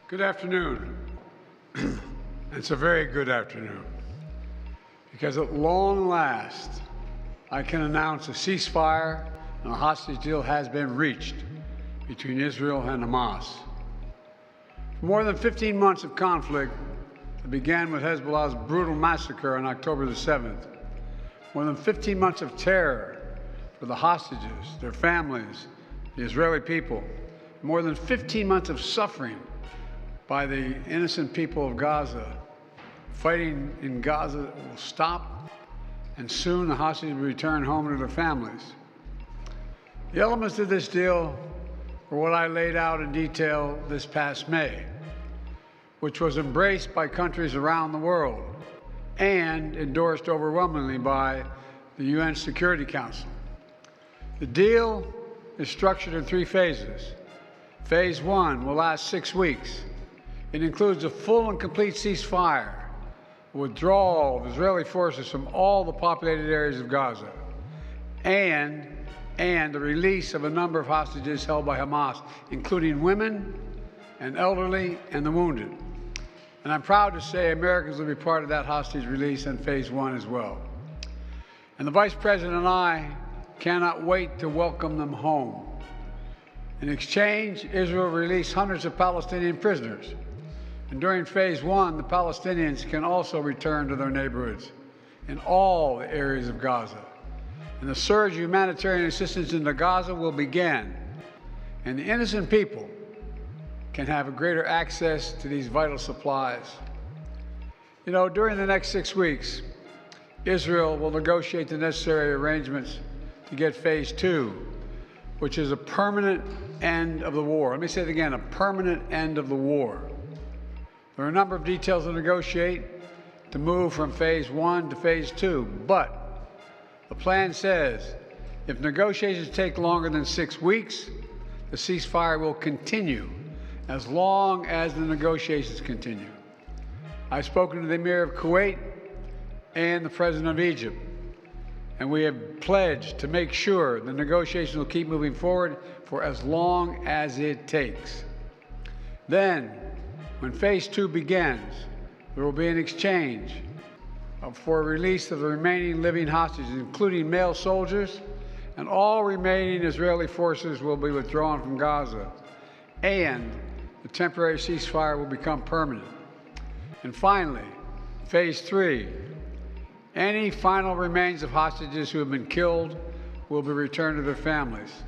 Good afternoon. It's a very good afternoon, because at long last, I can announce a ceasefire and a hostage deal has been reached between Israel and Hamas. For more than 15 months of conflict that began with Hezbollah's brutal massacre on October the 7th, more than 15 months of terror for the hostages, their families, the Israeli people, more than 15 months of suffering by the innocent people of Gaza. Fighting in Gaza will stop, and soon the hostages will return home to their families. The elements of this deal were what I laid out in detail this past May, which was embraced by countries around the world and endorsed overwhelmingly by the UN Security Council. The deal is structured in 3 phases. Phase 1 will last 6 weeks. It includes a full and complete ceasefire, withdrawal of Israeli forces from all the populated areas of Gaza, and the release of a number of hostages held by Hamas, including women and elderly and the wounded. And I'm proud to say Americans will be part of that hostage release in Phase 1 as well. And the Vice President and I cannot wait to welcome them home. In exchange, Israel released hundreds of Palestinian prisoners. And during Phase 1, the Palestinians can also return to their neighborhoods in all the areas of Gaza. And the surge of humanitarian assistance into Gaza will begin. And the innocent people can have a greater access to these vital supplies. You know, during the next 6 weeks, Israel will negotiate the necessary arrangements to get Phase 2, which is a permanent end of the war. Let me say it again, a permanent end of the war. There are a number of details to negotiate to move from Phase 1 to Phase 2, but the plan says if negotiations take longer than 6 weeks, the ceasefire will continue as long as the negotiations continue. I've spoken to the Emir of Kuwait and the President of Egypt, and we have pledged to make sure the negotiations will keep moving forward for as long as it takes. Then, when Phase 2 begins, there will be an exchange for release of the remaining living hostages, including male soldiers, and all remaining Israeli forces will be withdrawn from Gaza, and the temporary ceasefire will become permanent. And finally, Phase 3, any final remains of hostages who have been killed will be returned to their families,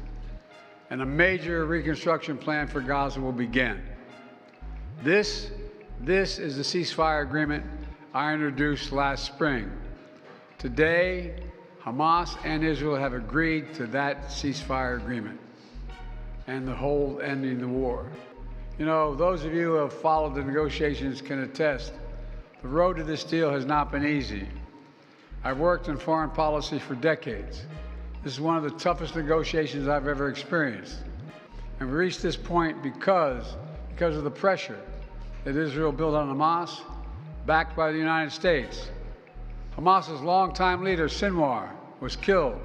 and a major reconstruction plan for Gaza will begin. This is the ceasefire agreement I introduced last spring. Today, Hamas and Israel have agreed to that ceasefire agreement and the whole ending the war. You know, those of you who have followed the negotiations can attest, the road to this deal has not been easy. I've worked in foreign policy for decades. This is one of the toughest negotiations I've ever experienced. And we reached this point because of the pressure that Israel built on Hamas, backed by the United States. Hamas's longtime leader, Sinwar, was killed.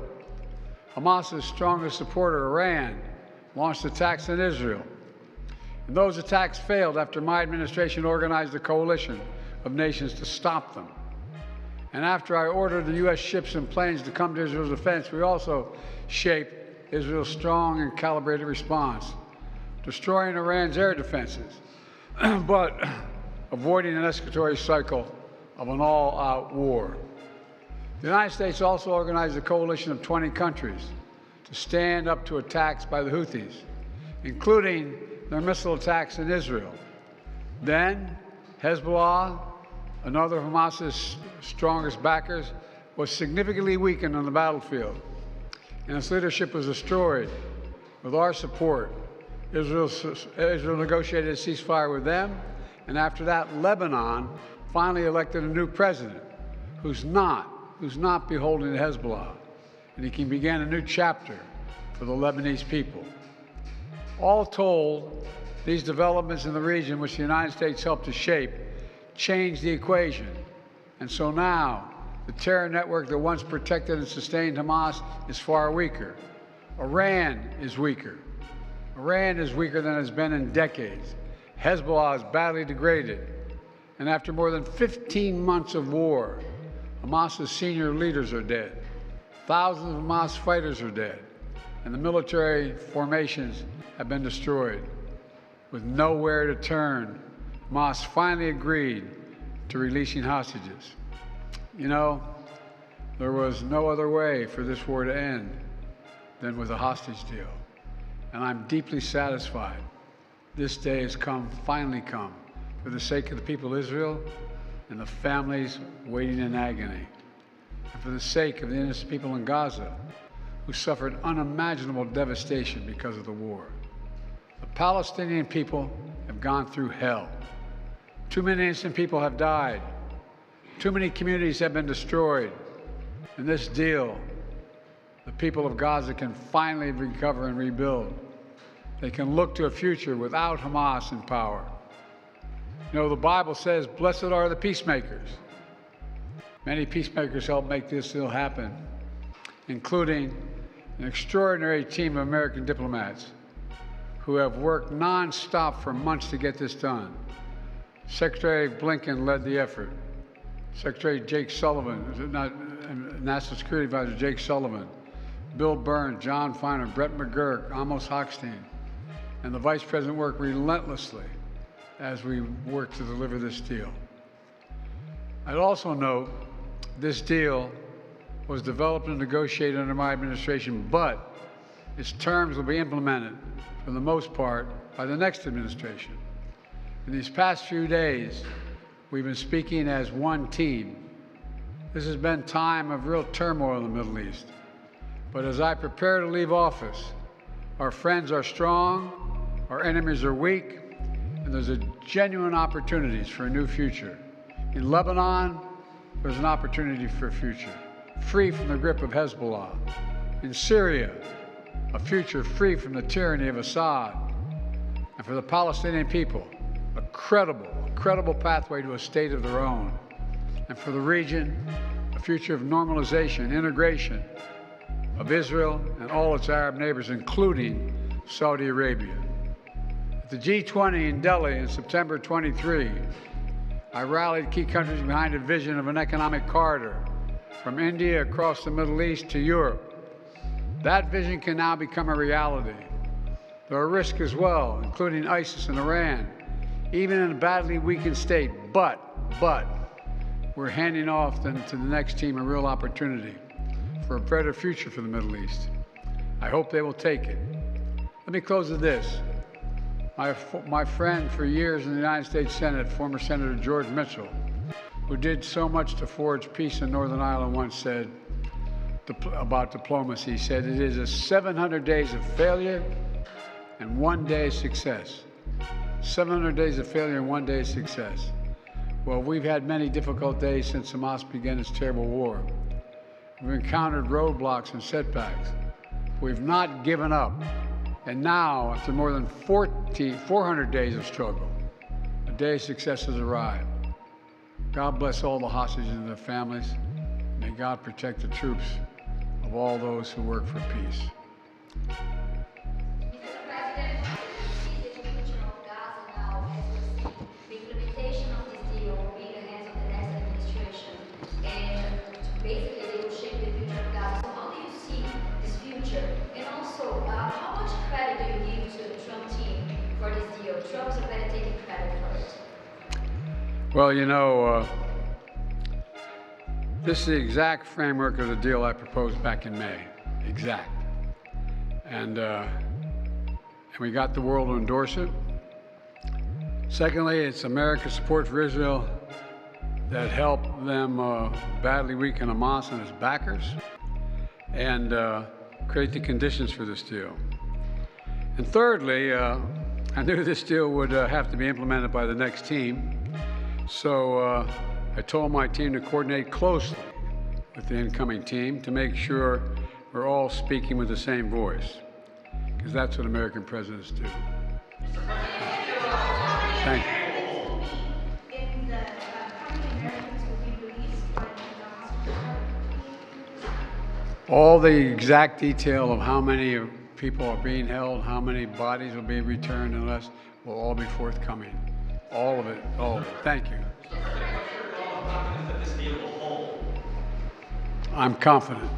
Hamas's strongest supporter, Iran, launched attacks on Israel. And those attacks failed after my administration organized a coalition of nations to stop them. And after I ordered the U.S. ships and planes to come to Israel's defense, we also shaped Israel's strong and calibrated response, destroying Iran's air defenses, but avoiding an escalatory cycle of an all-out war. The United States also organized a coalition of 20 countries to stand up to attacks by the Houthis, including their missile attacks in Israel. Then, Hezbollah, another of Hamas's strongest backers, was significantly weakened on the battlefield, and its leadership was destroyed. With our support, Israel negotiated a ceasefire with them, and after that, Lebanon finally elected a new president who's not beholden to Hezbollah, and he can begin a new chapter for the Lebanese people. All told, these developments in the region, which the United States helped to shape, changed the equation. And so now, the terror network that once protected and sustained Hamas is far weaker. Iran is weaker. Iran is weaker than it's been in decades. Hezbollah is badly degraded, and after more than 15 months of war, Hamas's senior leaders are dead. Thousands of Hamas fighters are dead, and the military formations have been destroyed. With nowhere to turn, Hamas finally agreed to releasing hostages. You know, there was no other way for this war to end than with a hostage deal. And I'm deeply satisfied this day has finally come, for the sake of the people of Israel and the families waiting in agony, and for the sake of the innocent people in Gaza who suffered unimaginable devastation because of the war. The Palestinian people have gone through hell. Too many innocent people have died. Too many communities have been destroyed. In this deal, the people of Gaza can finally recover and rebuild. They can look to a future without Hamas in power. You know, the Bible says, "Blessed are the peacemakers." Many peacemakers helped make this deal happen, including an extraordinary team of American diplomats who have worked non-stop for months to get this done. Secretary Blinken led the effort. Secretary Jake Sullivan, National Security Advisor Jake Sullivan, Bill Burns, John Feiner, Brett McGurk, Amos Hochstein, and the Vice President worked relentlessly as we work to deliver this deal. I'd also note this deal was developed and negotiated under my administration, but its terms will be implemented, for the most part, by the next administration. In these past few days, we've been speaking as one team. This has been a time of real turmoil in the Middle East. But as I prepare to leave office, our friends are strong, our enemies are weak, and there's genuine opportunities for a new future. In Lebanon, there's an opportunity for a future, free from the grip of Hezbollah. In Syria, a future free from the tyranny of Assad. And for the Palestinian people, a credible pathway to a state of their own. And for the region, a future of normalization, integration of Israel and all its Arab neighbors, including Saudi Arabia. At the G20 in Delhi in September 23, I rallied key countries behind a vision of an economic corridor from India across the Middle East to Europe. That vision can now become a reality. There are risks as well, including ISIS and Iran, even in a badly weakened state, but we're handing off to the next team a real opportunity for a better future for the Middle East. I hope they will take it. Let me close with this. My friend for years in the United States Senate, former Senator George Mitchell, who did so much to forge peace in Northern Ireland, once said about diplomacy, he said, "It is 700 days of failure and 1 day of success." 700 days of failure and 1 day of success. Well, we've had many difficult days since Hamas began its terrible war. We've encountered roadblocks and setbacks. We've not given up. And now, after more than 400 days of struggle, a day of success has arrived. God bless all the hostages and their families. May God protect the troops of all those who work for peace. Well, you know, this is the exact framework of the deal I proposed back in May. Exact. And we got the world to endorse it. Secondly, it's America's support for Israel that helped them badly weaken Hamas and its backers and create the conditions for this deal. And thirdly, I knew this deal would have to be implemented by the next team. So I told my team to coordinate closely with the incoming team to make sure we're all speaking with the same voice, because that's what American presidents do. Thank you. All the exact detail of how many people are being held, how many bodies will be returned and less, will all be forthcoming. All of it. All of it. Thank you. I'm confident.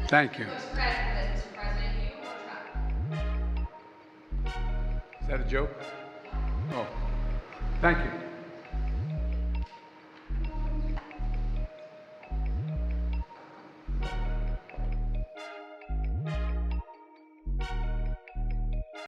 Thank you. Mr. President, you or Trump? Is that a joke? Oh, thank you.